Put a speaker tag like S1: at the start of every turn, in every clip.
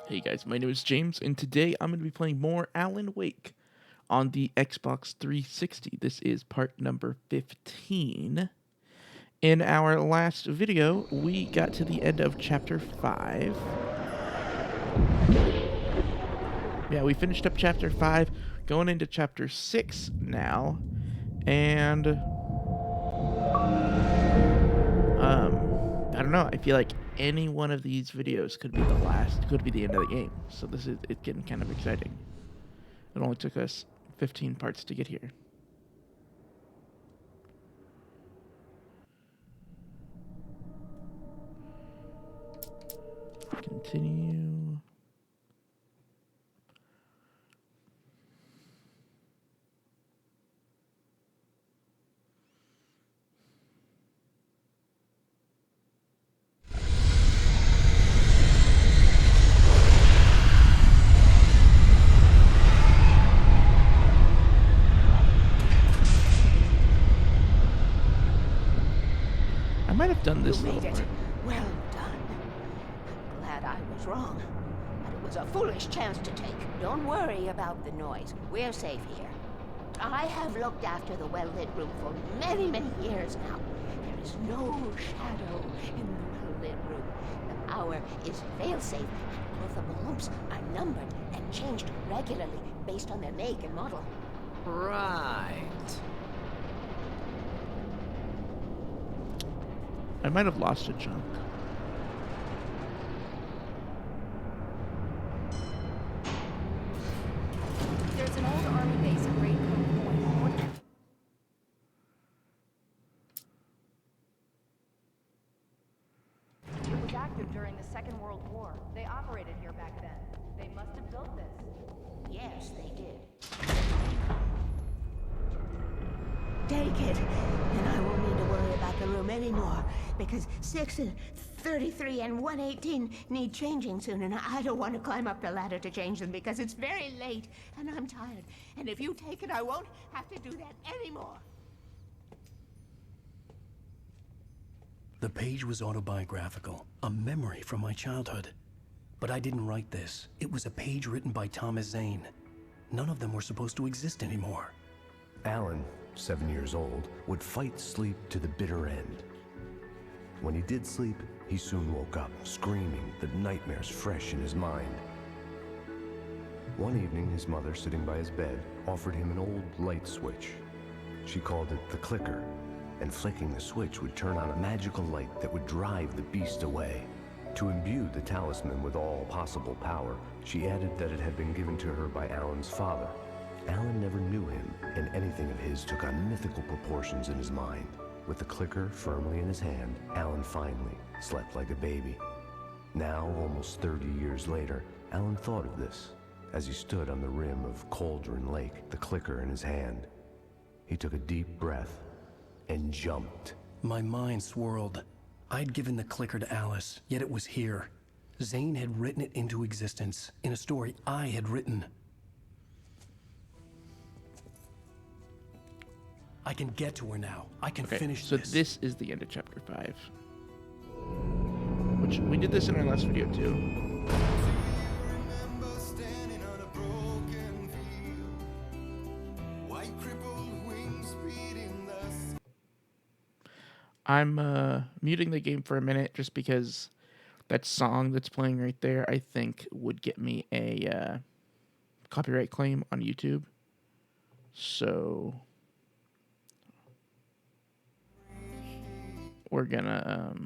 S1: Hey guys, my name is James, and today I'm going to be playing more Alan Wake on the Xbox 360. This is part number 15. In our last video, we got to the end of chapter 5. Yeah, we finished up chapter 5, going into chapter 6 now, and I don't know, I feel like any one of these videos could be the last, could be the end of the game, so it's getting kind of exciting. It only took us 15 parts to get here. Continue. I might have done this
S2: You
S1: a
S2: made
S1: little
S2: it.
S1: more.
S2: Well done. I'm glad I was wrong. But it was a foolish chance to take. Don't worry about the noise. We're safe here. I have looked after the well-lit room for many, many years now. There is no shadow in the well-lit room. The power is fail-safe, and all of the bulbs are numbered and changed regularly based on their make and model.
S3: Right.
S1: I might have lost a chunk.
S4: There's an old army base at Great Cove Point. It was active during the Second World War. They operated here back then. They must have built this.
S2: Yes, they did. Take it, and I won't need to worry about the room anymore, because 6 and 33 and 118 need changing soon, and I don't want to climb up the ladder to change them because it's very late, and I'm tired. And if you take it, I won't have to do that anymore.
S5: The page was autobiographical, a memory from my childhood. But I didn't write this. It was a page written by Thomas Zane. None of them were supposed to exist anymore.
S6: Alan, 7 years old, would fight sleep to the bitter end. When he did sleep, he soon woke up, screaming, the nightmares fresh in his mind. One evening, his mother, sitting by his bed, offered him an old light switch. She called it the clicker, and flicking the switch would turn on a magical light that would drive the beast away. To imbue the talisman with all possible power, she added that it had been given to her by Alan's father. Alan never knew him, and anything of his took on mythical proportions in his mind. With the clicker firmly in his hand, Alan finally slept like a baby. Now, almost 30 years later, Alan thought of this as he stood on the rim of Cauldron Lake, the clicker in his hand. He took a deep breath and jumped.
S5: My mind swirled. I'd given the clicker to Alice, yet it was here. Zane had written it into existence in a story I had written. I can get to her now. I can finish
S1: so
S5: this.
S1: this is the end of chapter 5. Which, we did this in our last video too. I'm muting the game for a minute just because that song that's playing right there, I think, would get me a copyright claim on YouTube. So we're gonna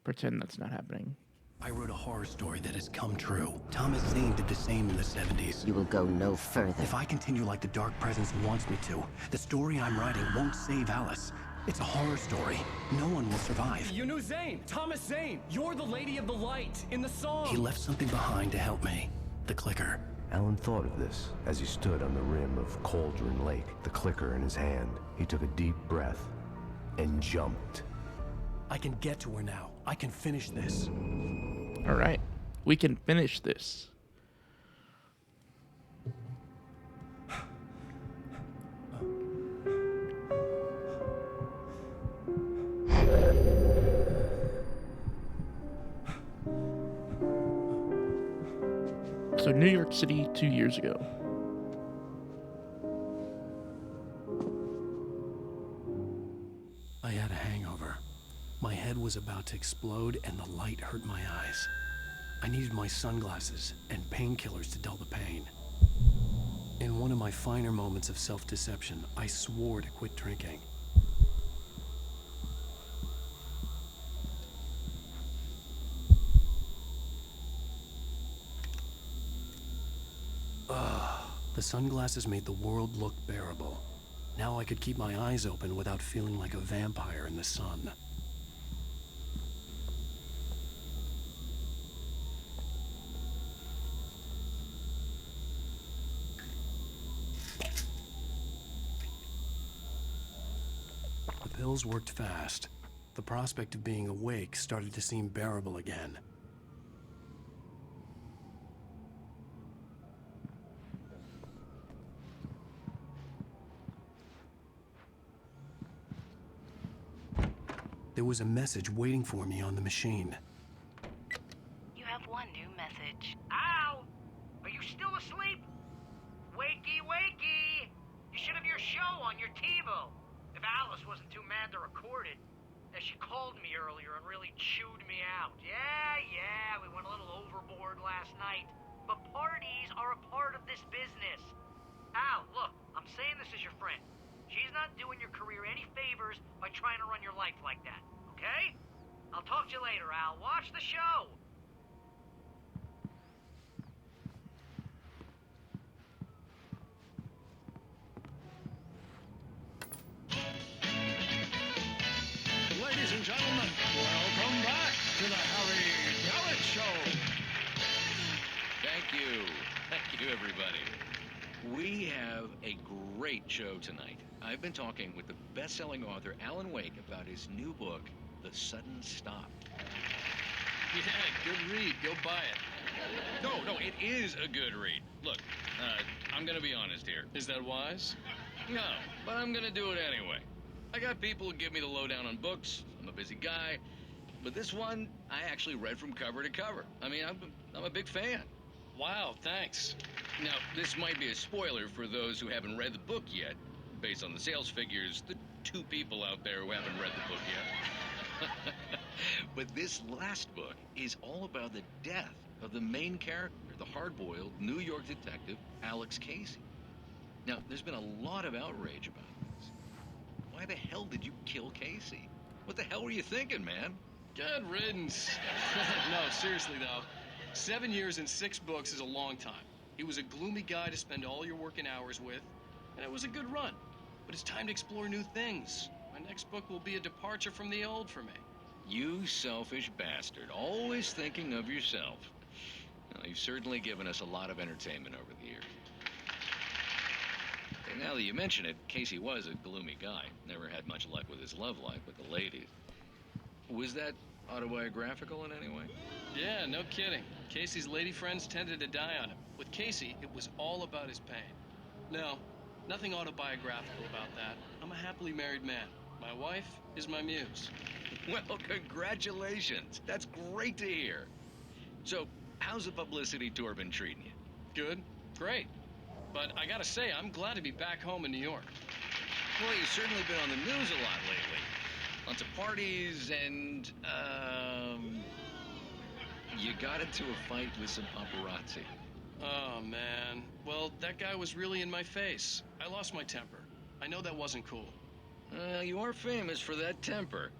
S1: pretend that's not happening.
S5: I wrote a horror story that has come true. Thomas Zane did the same in the 70s.
S2: You will go no further.
S5: If I continue like the Dark Presence wants me to, the story I'm writing won't save Alice. It's a horror story. No one will survive.
S7: You knew Zane! Thomas Zane! You're the Lady of the Light in the song!
S5: He left something behind to help me. The clicker.
S6: Alan thought of this as he stood on the rim of Cauldron Lake, the clicker in his hand. He took a deep breath and jumped.
S5: I can get to her now. I can finish this.
S1: All right, we can finish this. So New York City 2 years ago.
S5: I had a hangover. My head was about to explode and the light hurt my eyes. I needed my sunglasses and painkillers to dull the pain. In one of my finer moments of self-deception, I swore to quit drinking. The sunglasses made the world look bearable. Now I could keep my eyes open without feeling like a vampire in the sun. The pills worked fast. The prospect of being awake started to seem bearable again. There was a message waiting for me on the machine.
S8: You have one new message.
S9: Al! Are you still asleep? Wakey, wakey! You should have your show on your TiVo. If Alice wasn't too mad to record it. Now, she called me earlier and really chewed me out. Yeah, we went a little overboard last night. But parties are a part of this business. Al, look, I'm saying this as your friend. She's not doing your career any favors by trying to run your life like that, okay? I'll talk to you later, Al. Watch the show!
S10: Ladies and gentlemen, welcome back to the Harry Gallant Show.
S11: Thank you. Thank you, everybody. We have a great show tonight. I've been talking with the best-selling author Alan Wake about his new book, The Sudden Stop.
S12: Yeah, good read. Go buy it.
S11: No, it is a good read. Look, I'm gonna be honest here.
S12: Is that wise?
S11: No, but I'm gonna do it anyway. I got people who give me the lowdown on books. I'm a busy guy. But this one, I actually read from cover to cover. I mean, I'm a big fan.
S12: Wow, thanks.
S11: Now, this might be a spoiler for those who haven't read the book yet. Based on the sales figures, the 2 people out there who haven't read the book yet. But this last book is all about the death of the main character, the hard-boiled New York detective, Alex Casey. Now, there's been a lot of outrage about this. Why the hell did you kill Casey? What the hell were you thinking, man?
S12: Good riddance. No, seriously, though. 7 years and 6 books is a long time. He was a gloomy guy to spend all your working hours with, and it was a good run. But it's time to explore new things. My next book will be a departure from the old for me.
S11: You selfish bastard, always thinking of yourself. Well, you've certainly given us a lot of entertainment over the years. And now that you mention it, Casey was a gloomy guy. Never had much luck with his love life with the ladies. Was that autobiographical in any way?
S12: Yeah, no kidding. Casey's lady friends tended to die on him. With Casey, it was all about his pain. No, nothing autobiographical about that. I'm a happily married man. My wife is my muse.
S11: Well, congratulations. That's great to hear. So, how's the publicity tour been treating you?
S12: Good. Great. But I gotta say, I'm glad to be back home in New York.
S11: Well, you've certainly been on the news a lot lately. Lots of parties and, you got into a fight with some paparazzi.
S12: Oh, man. Well, that guy was really in my face. I lost my temper. I know that wasn't cool.
S11: You are famous for that temper.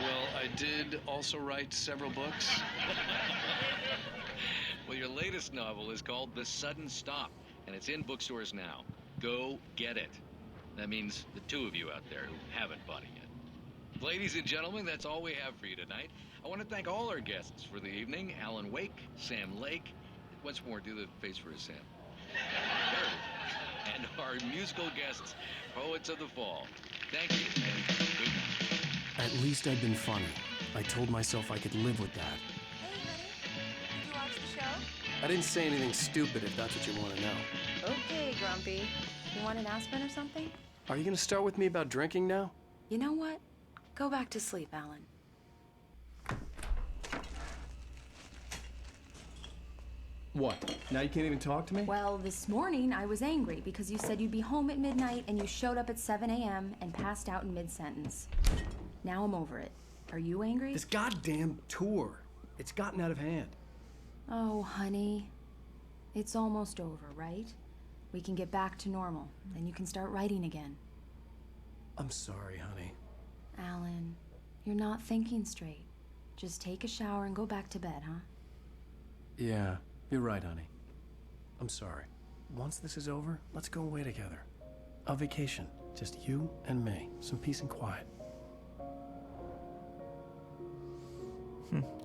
S12: Well, I did also write several books.
S11: Well, your latest novel is called The Sudden Stop, and it's in bookstores now. Go get it. That means the 2 of you out there who haven't bought it yet. Ladies and gentlemen, that's all we have for you tonight. I want to thank all our guests for the evening. Alan Wake, Sam Lake. Once more, do the face for a Sam. There it is. And our musical guests, Poets of the Fall. Thank you, and good night.
S5: At least I'd been funny. I told myself I could live with that.
S4: Hey, honey. Did you watch the show?
S5: I didn't say anything stupid if that's what you want to know.
S4: Okay, Grumpy. You want an aspirin or something?
S5: Are you going to start with me about drinking now?
S4: You know what? Go back to sleep, Alan.
S7: What? Now you can't even talk to me?
S13: Well, this morning I was angry because you said you'd be home at midnight and you showed up at 7 a.m. and passed out in mid-sentence. Now I'm over it. Are you angry?
S7: This goddamn tour. It's gotten out of hand.
S13: Oh, honey. It's almost over, right? We can get back to normal. Then you can start writing again.
S5: I'm sorry, honey.
S13: Alan, you're not thinking straight. Just take a shower and go back to bed, huh?
S5: Yeah, you're right, honey. I'm sorry. Once this is over, let's go away together. A vacation. Just you and me. Some peace and quiet.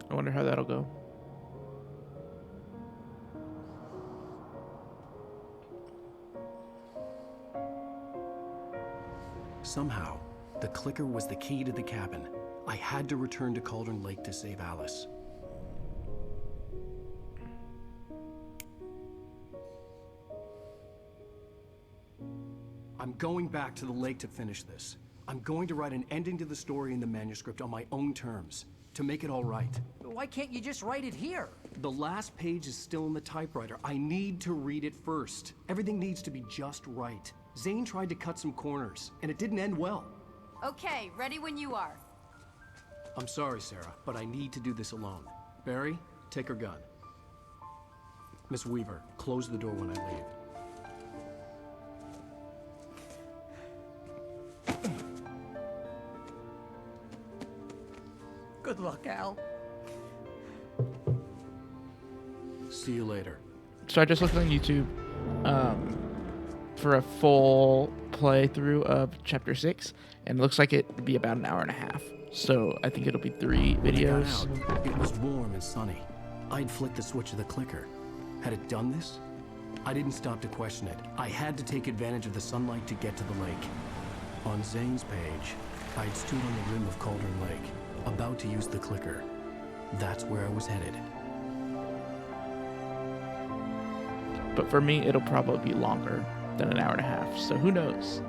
S1: I wonder how that'll go.
S5: Somehow, the clicker was the key to the cabin. I had to return to Cauldron Lake to save Alice. I'm going back to the lake to finish this. I'm going to write an ending to the story in the manuscript on my own terms, to make it all right.
S9: Why can't you just write it here?
S5: The last page is still in the typewriter. I need to read it first. Everything needs to be just right. Zane tried to cut some corners, and it didn't end well.
S13: Okay, ready when you are.
S5: I'm sorry, Sarah, but I need to do this alone. Barry, take her gun. Miss Weaver, close the door when I leave.
S9: Good luck, Al.
S5: See you later.
S1: So I just looked on YouTube for a full playthrough of Chapter 6, and it looks like it'd be about an hour and a half. So I think it'll be 3 videos.
S5: When I got out, it was warm and sunny. I'd flicked the switch of the clicker. Had it done this? I didn't stop to question it. I had to take advantage of the sunlight to get to the lake. On Zane's page, I'd stood on the rim of Cauldron Lake, about to use the clicker. That's where I was headed.
S1: But for me, it'll probably be longer than an hour and a half, so who knows?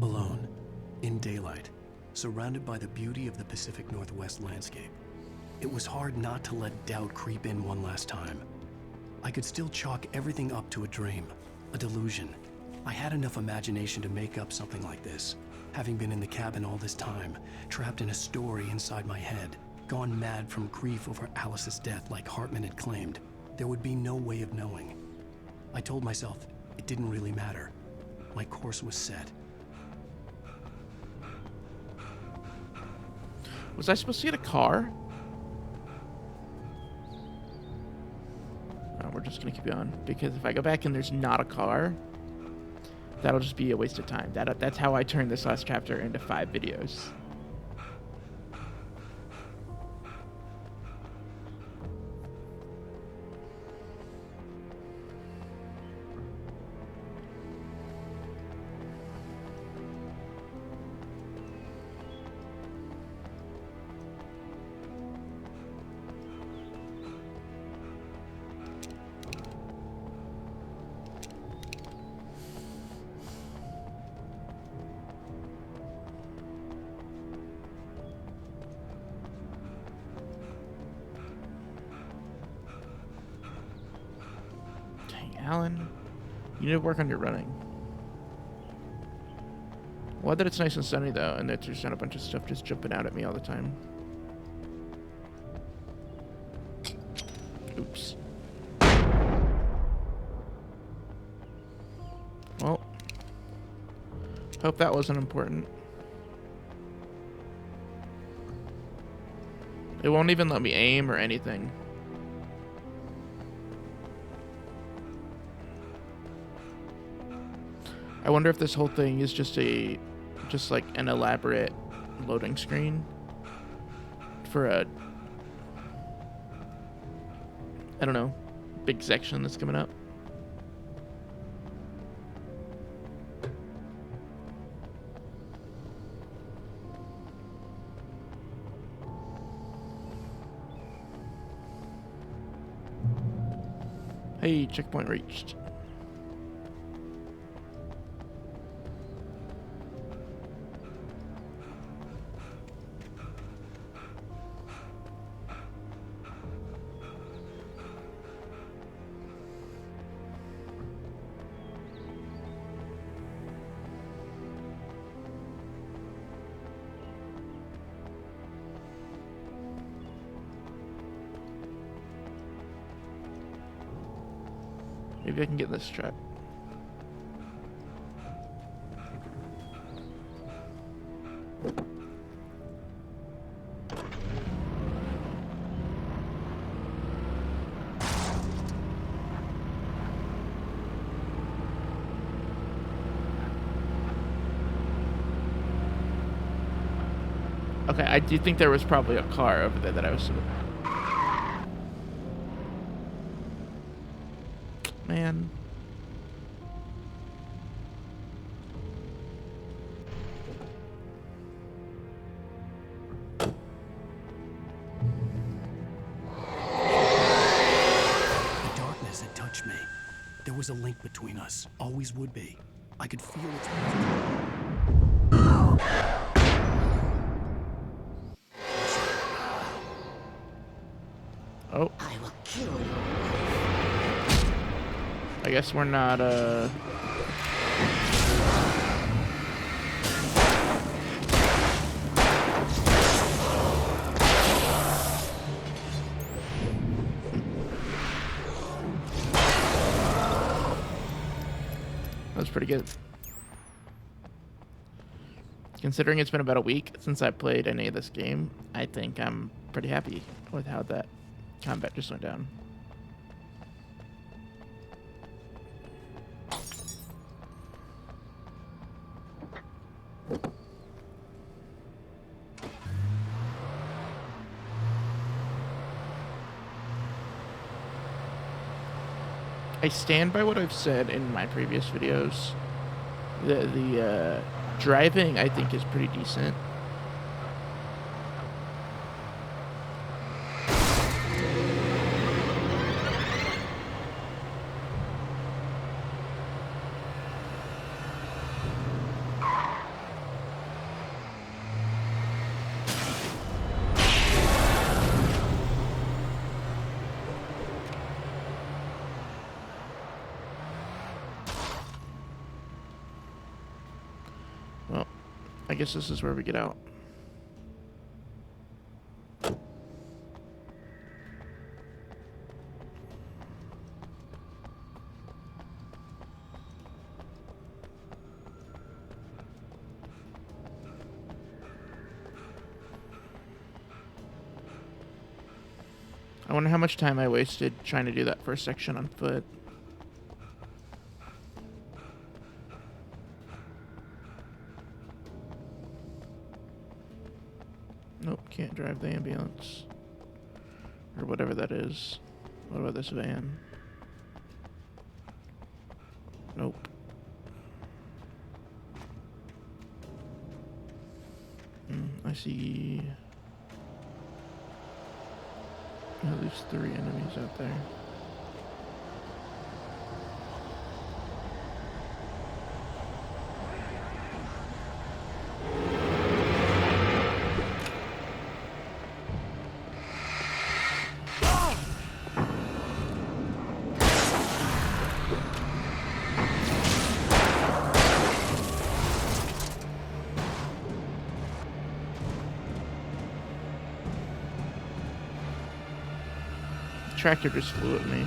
S5: Alone, in daylight, surrounded by the beauty of the Pacific Northwest landscape, it was hard not to let doubt creep in one last time. I could still chalk everything up to a dream, a delusion. I had enough imagination to make up something like this, having been in the cabin all this time, trapped in a story inside my head, gone mad from grief over Alice's death like Hartman had claimed. There would be no way of knowing. I told myself it didn't really matter. My course was set.
S1: Was I supposed to get a car? No, we're just gonna keep going, because if I go back and there's not a car, that'll just be a waste of time. That's how I turned this last chapter into 5 videos. Alan, you need to work on your running. Well, that it's nice and sunny though, and that there's not a bunch of stuff just jumping out at me all the time. Oops. Well, hope that wasn't important. It won't even let me aim or anything. I wonder if this whole thing is just like an elaborate loading screen for a, I don't know, big section that's coming up. Hey, checkpoint reached. Maybe I can get in this truck. Okay, I do think there was probably a car over there that I was... Man.
S5: The darkness had touched me. There was a link between us. Always would be. I could feel its...
S1: Oh.
S2: I will kill you.
S1: I guess we're not, That was pretty good. Considering it's been about a week since I played any of this game, I think I'm pretty happy with how that combat just went down. I stand by what I've said in my previous videos. The driving, I think, is pretty decent. Well, I guess this is where we get out. I wonder how much time I wasted trying to do that first section on foot. Nope, can't drive the ambulance. Or whatever that is. What about this van? Nope. I see at least 3 enemies out there. Tractor just flew at me.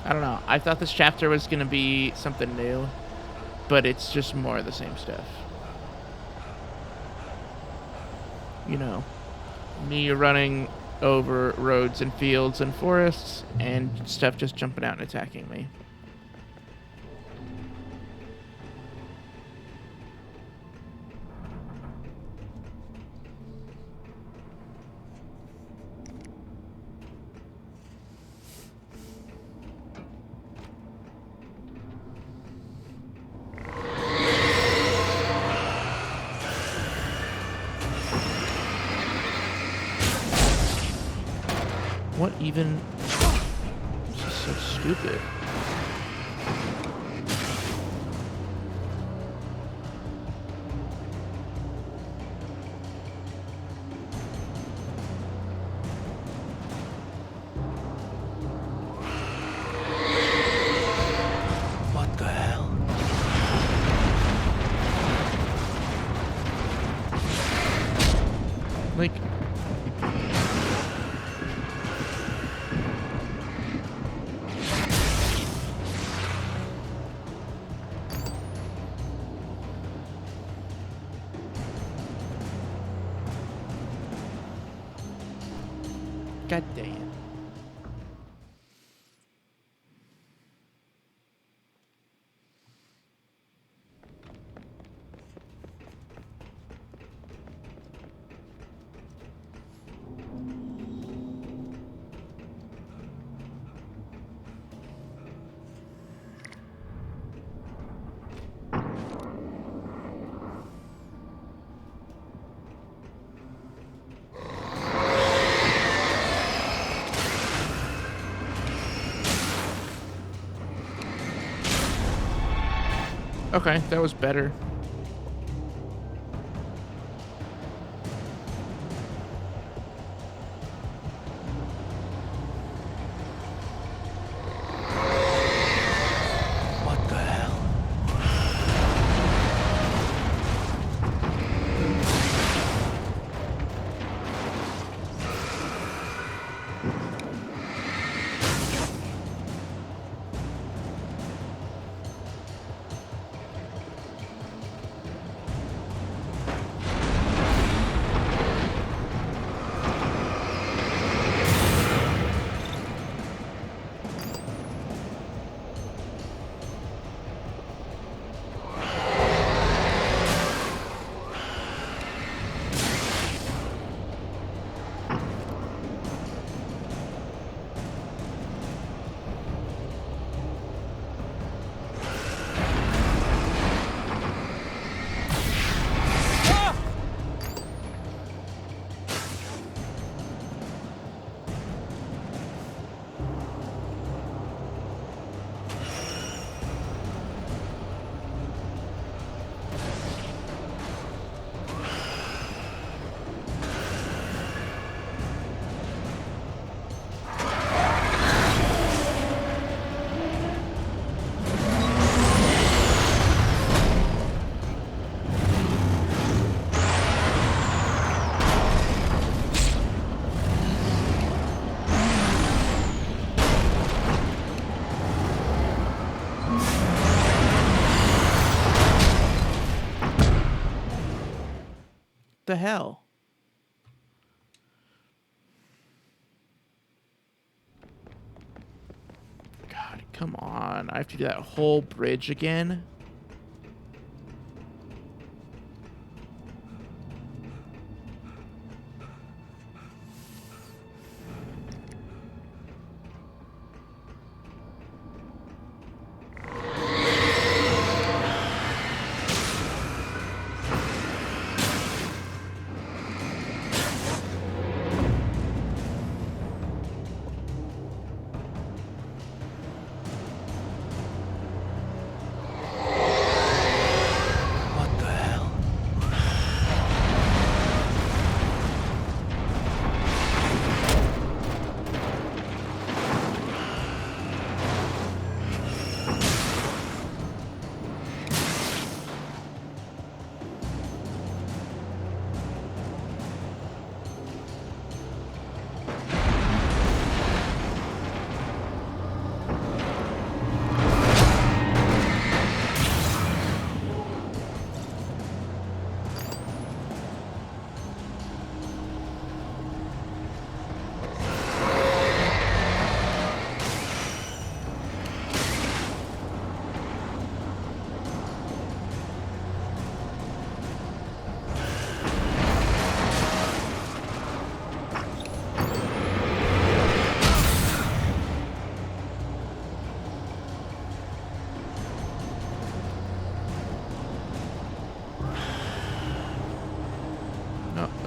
S1: I don't know. I thought this chapter was going to be something new. but it's just more of the same stuff. You know, me running over roads and fields and forests, and stuff just jumping out and attacking me. What even? This is so stupid.
S5: What the hell?
S1: Like, God dang it. Okay, that was better.
S5: What the hell?
S1: The hell? God, come on. I have to do that whole bridge again?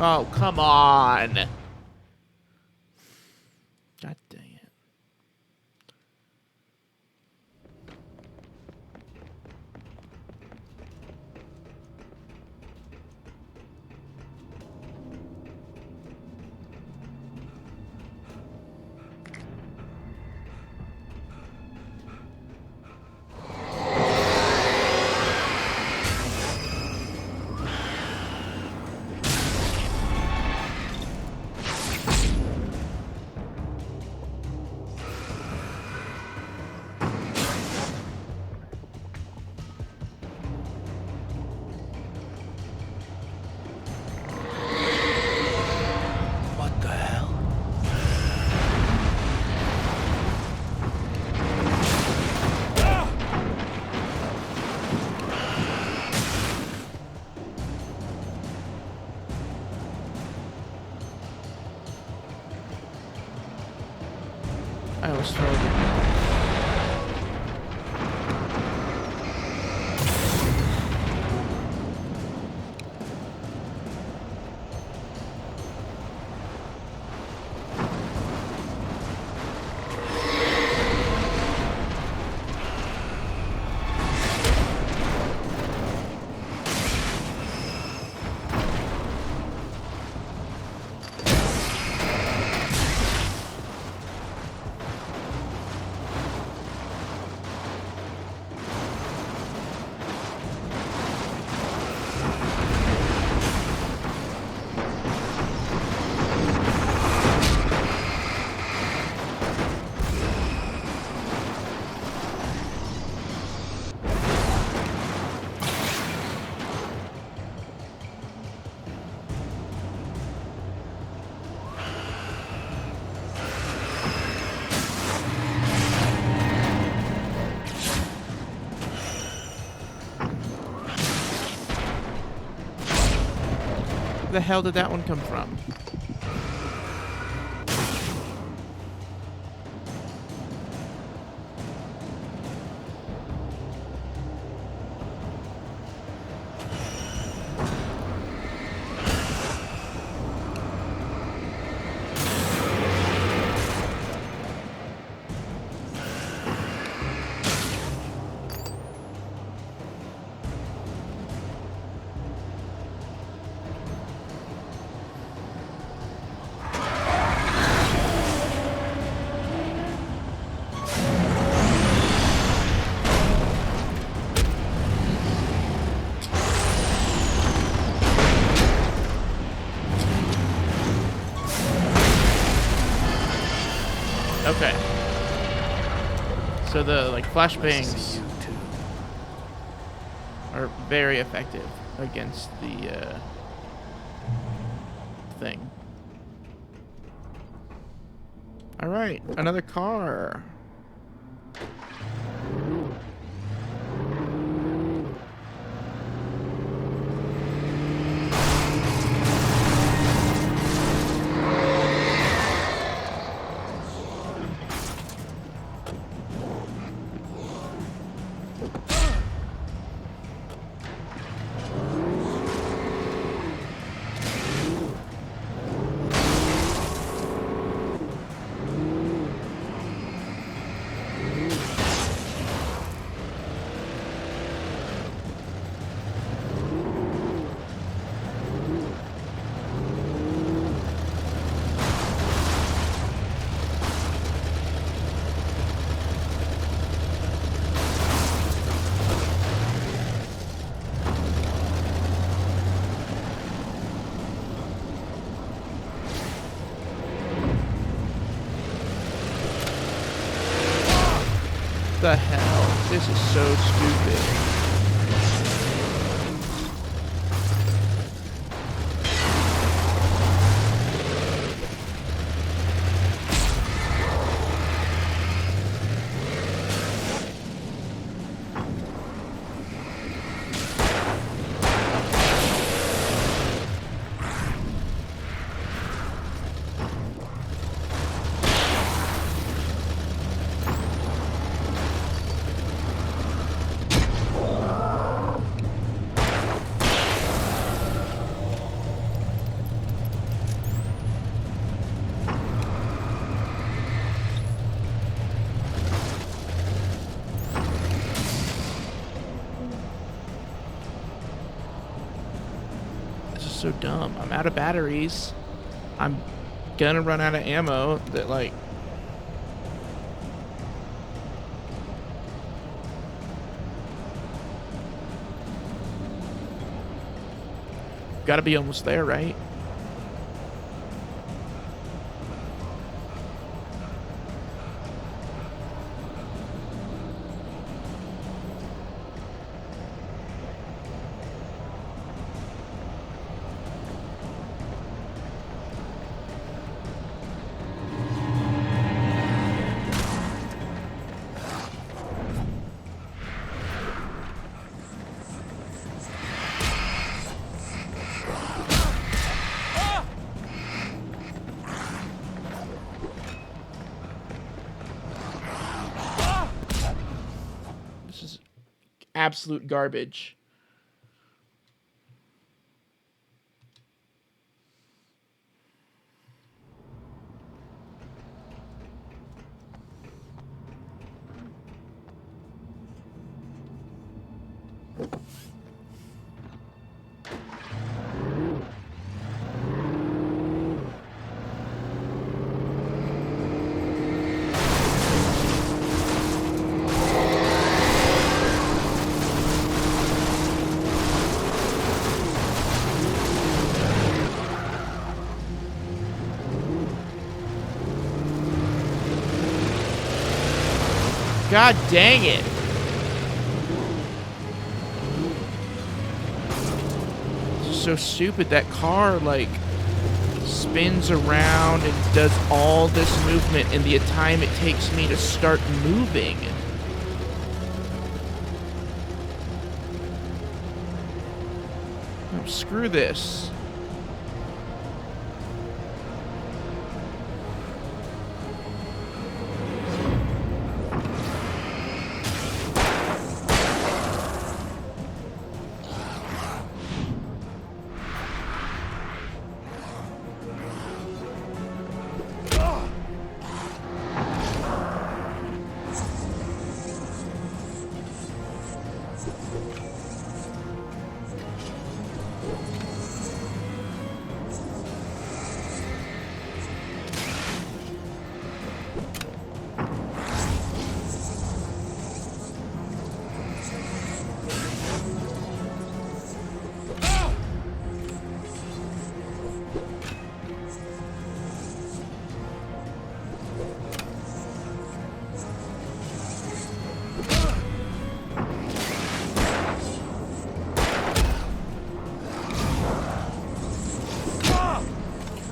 S1: Oh, come on. God dang it.
S5: What the hell?
S1: I was throwing. Where the hell did that one come from? Okay. So the like flashbangs are very effective against the thing. All right, another car. The hell? This is so stupid. so dumb. I'm out of batteries. I'm gonna run out of ammo. That, like... Gotta be almost there, right? Absolute garbage. God dang it. This is so stupid. That car, like, spins around and does all this movement in the time it takes me to start moving. Oh, screw this.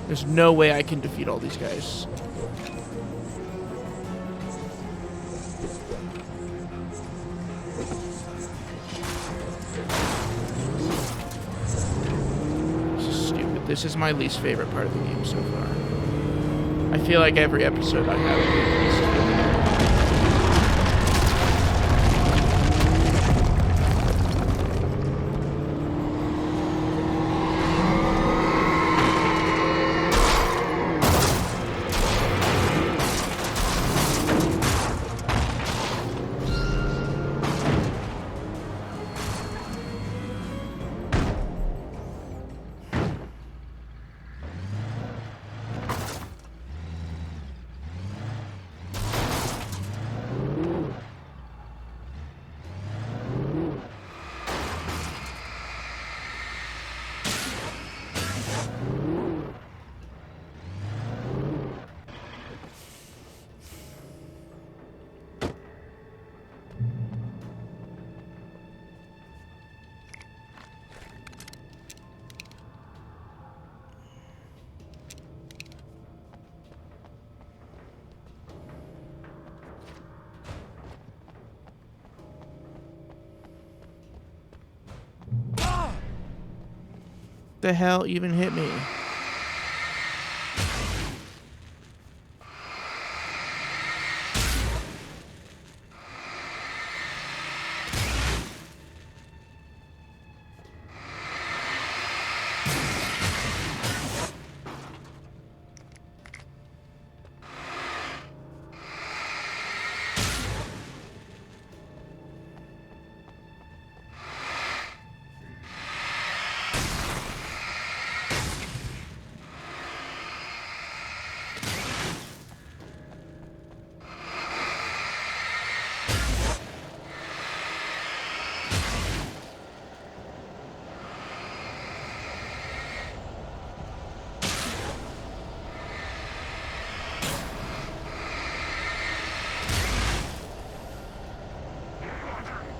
S1: There's no way I can defeat all these guys. This is stupid. This is my least favorite part of the game so far. I feel like every episode I have at least favorite. The hell even hit me?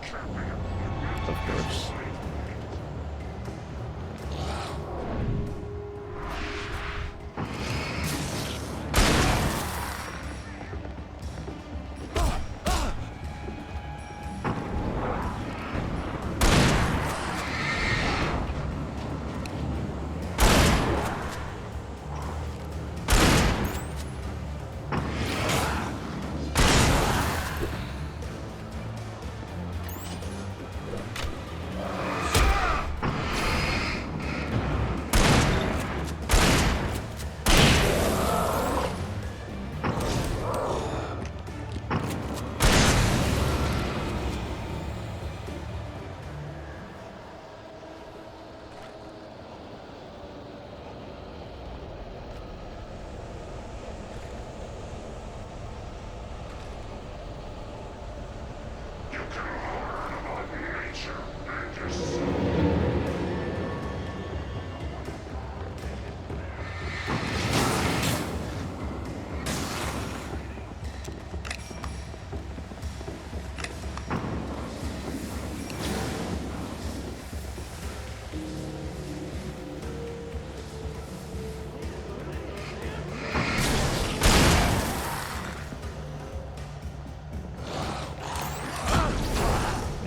S1: Of course.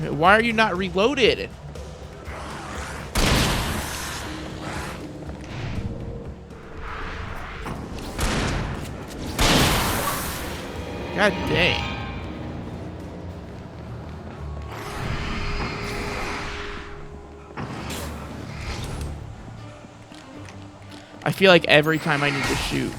S1: Why are you not reloaded? God dang. I feel like every time I need to shoot.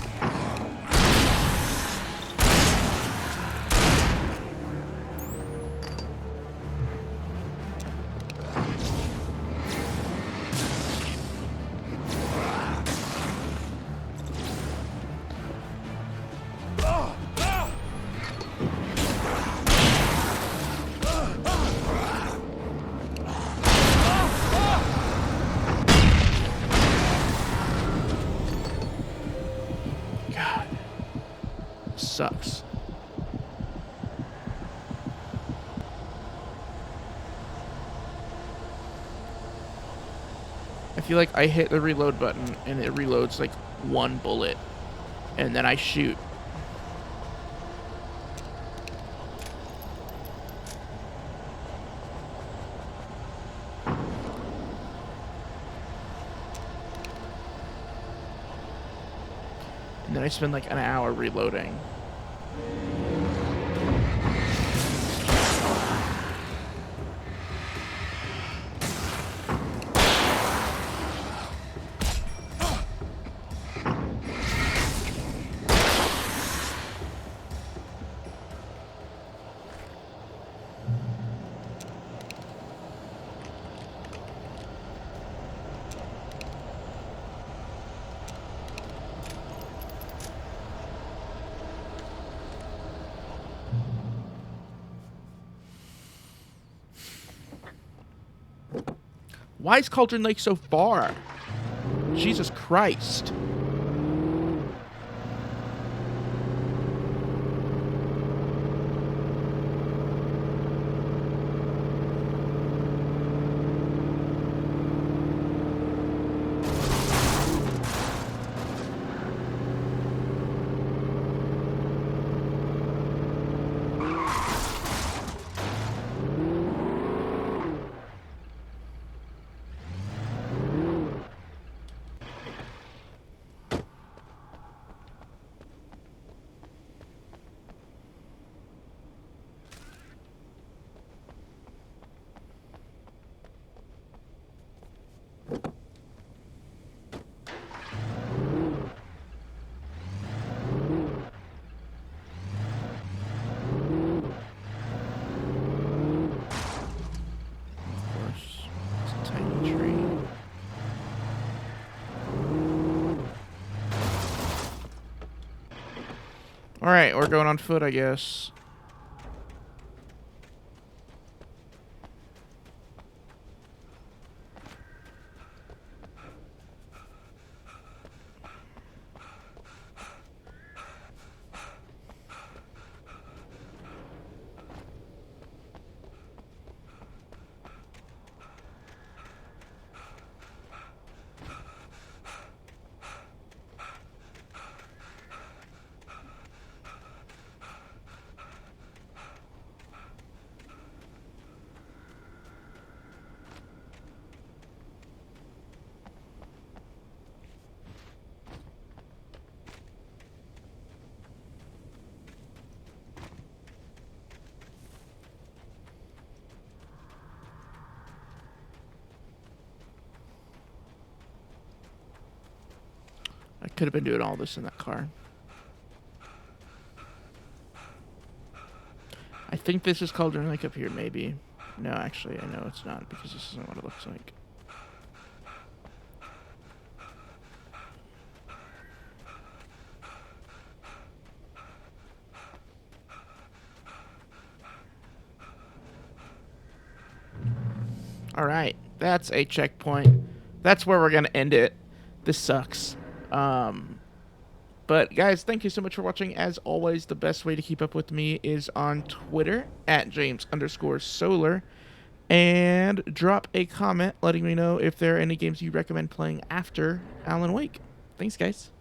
S1: Sucks. I feel like I hit the reload button and it reloads like one bullet and then I shoot. And then I spend like an hour reloading. Why is Cauldron Lake so far? Jesus Christ. Alright, we're going on foot, I guess. Could have been doing all this in that car. I think this is Cauldron Lake up here, maybe. No, actually, I know it's not, because this isn't what it looks like. Alright, that's a checkpoint. That's where we're going to end it. This sucks. But guys, thank you so much for watching. As always, the best way to keep up with me is on Twitter at James_Solar. And drop a comment letting me know if there are any games you recommend playing after Alan Wake. Thanks, guys.